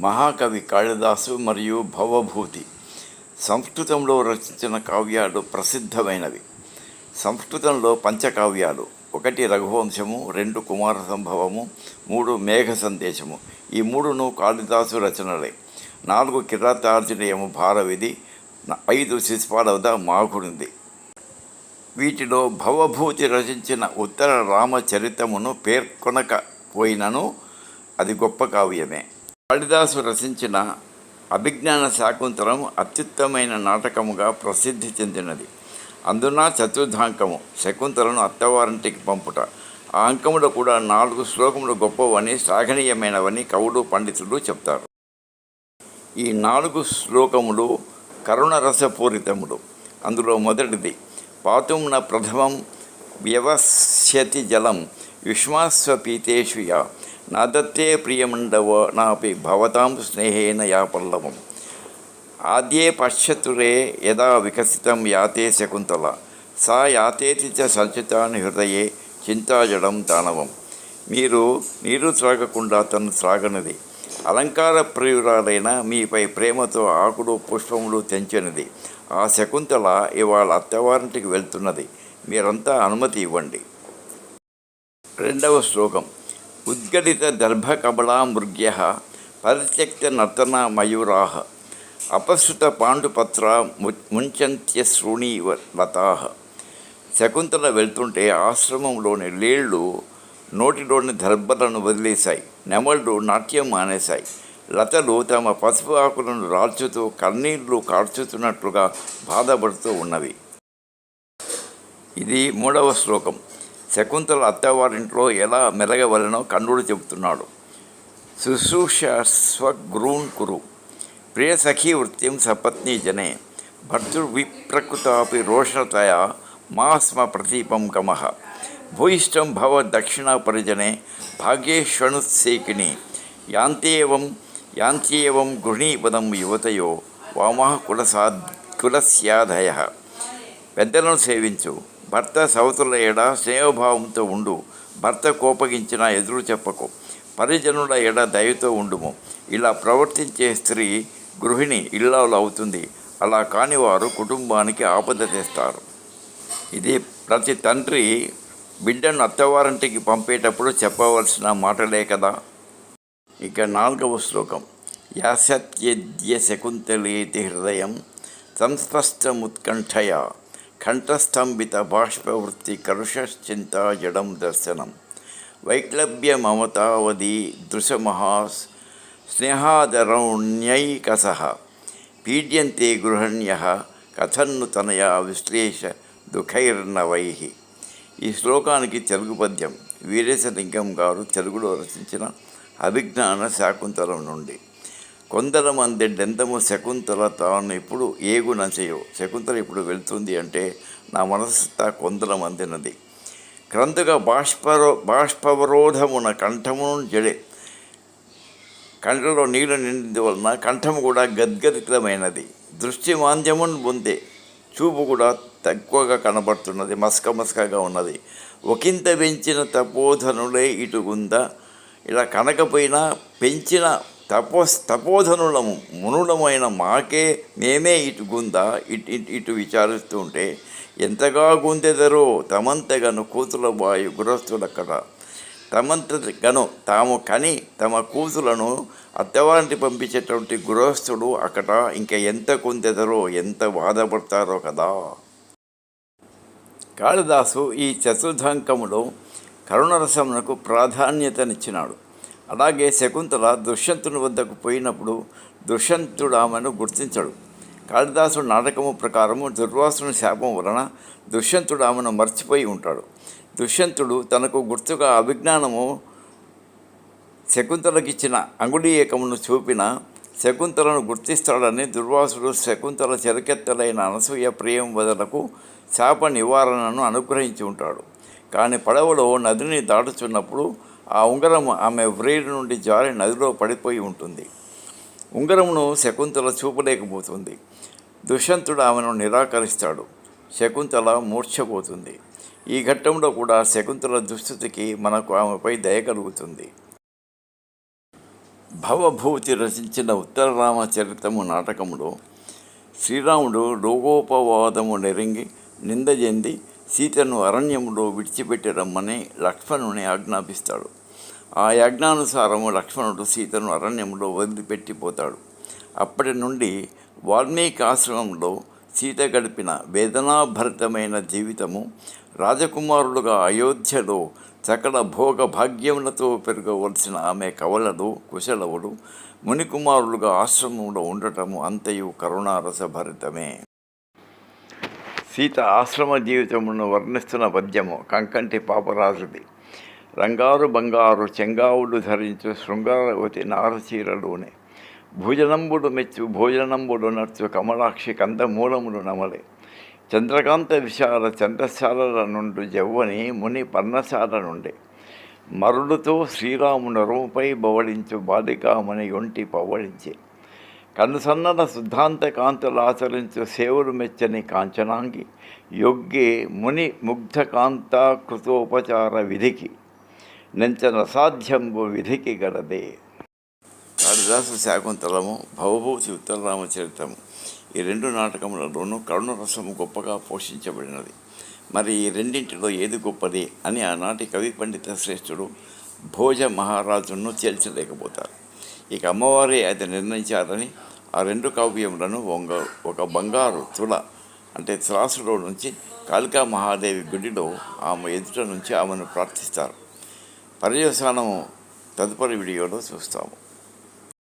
మహాకవి కాళిదాసు మరియు భవభూతి సంస్కృతంలో రచించిన కావ్యాలు ప్రసిద్ధమైనవి. సంస్కృతంలో పంచకావ్యాలు: 1 రఘువంశము, 2 కుమార సంభవము, 3 మేఘ సందేశము. ఈ 3ను కాళిదాసు రచనలే. 4 కిరాతార్జునీయము భారవిధి, 5 శిశుపాలవద మాఘునిది. వీటిలో భవభూతి రచించిన ఉత్తర రామచరితమును పేర్కొనకపోయినను అది గొప్ప కావ్యమే. కాళిదాసు రచించిన అభిజ్ఞాన శాకుంతలం అత్యుత్తమైన నాటకముగా ప్రసిద్ధి చెందినది. అందున చతుర్థాంకము శకుంతలను అత్తవారింటికి పంపుట. ఆ అంకములో కూడా 4 శ్లోకములు గొప్పవని, శ్లాఘనీయమైనవని కవులు పండితులు చెప్తారు. ఈ 4 శ్లోకములు కరుణరసపూరితములు. అందులో మొదటిది: పాతుం న ప్రథమం వ్యవస్యతి జలం యుష్మాస్వపీతేషు యా నాదత్తే ప్రియమండవ నాపి భవతాం స్నేహేన యా పల్లవం. ఆద్యే పశ్యతురే యదా వికసితం యాతే శకుంతల సా యాతేతి చ సంచితాని హృదయే చింతాజడం దానవం. మీరు నీరు త్రాగకుండా తను త్రాగనిది, అలంకార ప్రియురాలైన మీపై ప్రేమతో ఆకులు పుష్పములు తెంచినది ఆ శకుంతల ఇవాళ అత్తవారింటికి వెళ్తున్నది. మీరంతా అనుమతి ఇవ్వండి. 2వ శ్లోకం: ఉద్గలిత దర్భకబళా మృగ్య పరిత్యక్త నర్తన మయూరా అపసృత పాండుపత్ర ముంచంత్యశ్రుణీవ లతా. శకుంతల వెళ్తుంటే ఆశ్రమంలోని లేళ్ళు నోటిలోని దర్భలను వదిలేశాయి, నెమళ్ళు నాట్యం మానేశాయి, లతలు తమ పసుపు ఆకులను రాల్చుతూ కన్నీళ్లు కార్చుతున్నట్లుగా బాధపడుతూ ఉన్నవి. ఇది 3వ శ్లోకం. శకుంతల అత్తవారింట్లో ఎలా మెలగవలనో కన్నుడు చెబుతున్నాడు. శుశ్రూష స్వగృన్ కురు ప్రియ సఖీ వృత్తిం సపత్ని జనే భర్తృవిప్రకృతాపి రోషతయా మా స్మ ప్రతీపం గమః భూయిష్టం భవ దక్షిణ పరిజనే భాగ్యేష్వనుత్సేకిని యాంత్యేవం గృహీపదం యువతయో వామః కులస్యాధయ. పెద్దలను సేవించు, భర్త సవతుల ఎడ స్నేహభావంతో ఉండు, భర్త కోపగించిన ఎదురు చెప్పకు, పరిజనుల ఎడ దయతో ఉండుము. ఇలా ప్రవర్తించే స్త్రీ గృహిణి, ఇల్లాలు అవుతుంది. అలా కానివారు కుటుంబానికి ఆపద తెస్తారు. ఇది ప్రతి తండ్రి బిడ్డను అత్తవారింటికి పంపేటప్పుడు చెప్పవలసిన మాటలే కదా. ఇక 4వ శ్లోకం: యాసత్యద్య శకుంతలేతి హృదయం సంస్పష్టముత్కంఠయా కంఠస్తంభిత బాష్పవృత్తి కరుషశ్చింతా జడం దర్శనం వైక్లభ్య మమతావధి దృశమహా స్నేహాదరౌణ్యైకసః పీడ్యంతే గృహణ్యః కథన్ను తనయా విశ్లేష దుఃఖైర్నవైః. ఈ శ్లోకానికి తెలుగు పద్యం వీరేశలింగం గారు తెలుగులో రచించిన అభిజ్ఞాన శాకుంతలం నుండి. కొందల మందెండెంతము శకుంతల తాను ఇప్పుడు ఏగునచయో. శకుంతల ఇప్పుడు వెళ్తుంది అంటే నా మనస్సంతా కొందల మందినది. క్రంతుగా బాష్పవరోధమున కంఠమును జడే. కంఠంలో నీళ్లు నిండి వలన కంఠము కూడా గద్గదితమైనది. దృష్టి మాంద్యమును పొందే, చూపు కూడా తక్కువగా కనబడుతున్నది, మస్కగా ఉన్నది. ఒకంత పెంచిన తపోధనులే ఇటుగుందా. ఇలా కనకపోయినా పెంచిన తపోధనులము మునులమైన మాకే మేమే ఇటు గుందా ఇటు విచారిస్తూ ఉంటే ఎంతగా గుందెదరో తమంతగను కూతుల బాయు గృహస్థులక్కడ. తమంతగను తాము కని తమ కూతులను అత్తవారింటి పంపించేటువంటి గృహస్థుడు అక్కడ ఇంకా ఎంత కుందెదరో, ఎంత బాధపడతారో కదా. కాళిదాసు ఈ చతుర్థాంకములో కరుణరసమునకు ప్రాధాన్యతనిచ్చినాడు. అలాగే శకుంతల దుష్యంతుని వద్దకు పోయినప్పుడు దుష్యంతుడు ఆమెను గుర్తించడు. కాళిదాసు నాటకము ప్రకారము దుర్వాసుని శాపం వలన దుష్యంతుడు ఆమెను మర్చిపోయి ఉంటాడు. దుష్యంతుడు తనకు గుర్తుగా అభిజ్ఞానము శకుంతలకిచ్చిన అంగుళీయకమును చూపిన శకుంతలను గుర్తిస్తాడని దుర్వాసుడు శకుంతల చెరకెత్తలైన అనసూయ ప్రియం వదలకు శాప నివారణను అనుగ్రహించి ఉంటాడు. కానీ పడవలో నదిని దాటుచున్నప్పుడు ఆ ఉంగరం ఆమె వ్రేడి నుండి జారి నదిలో పడిపోయి ఉంటుంది. ఉంగరమును శకుంతల చూపలేకపోతుంది. దుష్యంతుడు ఆమెను నిరాకరిస్తాడు. శకుంతల మూర్ఛపోతుంది. ఈ ఘట్టంలో కూడా శకుంతల దుస్థితికి మనకు ఆమెపై దయ కలుగుతుంది. భవభూతి రచించిన ఉత్తర రామచరితము నాటకములో శ్రీరాముడు రోగోపవాదము నెరింగి నిందజెంది సీతను అరణ్యములో విడిచిపెట్టి రమ్మని లక్ష్మణుని ఆజ్ఞాపిస్తాడు. ఆ యజ్ఞానుసారము లక్ష్మణుడు సీతను అరణ్యములో వదిలిపెట్టిపోతాడు. అప్పటి నుండి వాల్మీకి ఆశ్రమంలో సీత గడిపిన వేదనాభరితమైన జీవితము, రాజకుమారులుగా అయోధ్యలో సకల భోగ భాగ్యములతో పెరగవలసిన ఆమె కవలలు కుశలవులు మునికుమారులుగా ఆశ్రమంలో ఉండటము అంతయు కరుణారసభరితమే. సీత ఆశ్రమ జీవితమును వర్ణిస్తున్న పద్యము కంకంటి పాపరాజుది. రంగారు బంగారు చెంగావులు ధరించు శృంగారవతి నారచీరలోనే భోజనంబుడు మెచ్చు భోజనంబుడు నర్చు కమలాక్షి కందమూలములు నమలే చంద్రకాంత విశాల చంద్రశాలల నుండి జవ్వని ముని పర్ణశాల నుండి మరుడుతో శ్రీరాముని రూపై బవళించు బాలికామని ఒంటి పవ్వళించే కనుసన్నల శుద్ధాంత కాంతులాచరించు సేవలు మెచ్చని కాంచనాంగి యొగ్గే ముని ముగ్ధకాంతాకృతోపచార విధికి నెంచన సాధ్యంబు విధికి గలదే. కాళిదాసు శాకుంతలము, భవభూతి ఉత్తర రామచరితము ఈ రెండు నాటకములలోనూ కరుణరసము గొప్పగా పోషించబడినది. మరి ఈ రెండింటిలో ఏది గొప్పది అని ఆనాటి కవి పండిత శ్రేష్ఠుడు భోజ మహారాజును తేల్చలేకపోతారు. ఇక అమ్మవారే అది నిర్ణయించారని ఆ రెండు కావ్యములను ఒక బంగారు తుల అంటే త్రాసులో నుంచి కాళికా మహాదేవి గుడిలో ఆమె ఎదుట నుంచి ఆమెను ప్రార్థిస్తారు. పర్యవసానము తదుపరి వీడియోలో చూస్తాము.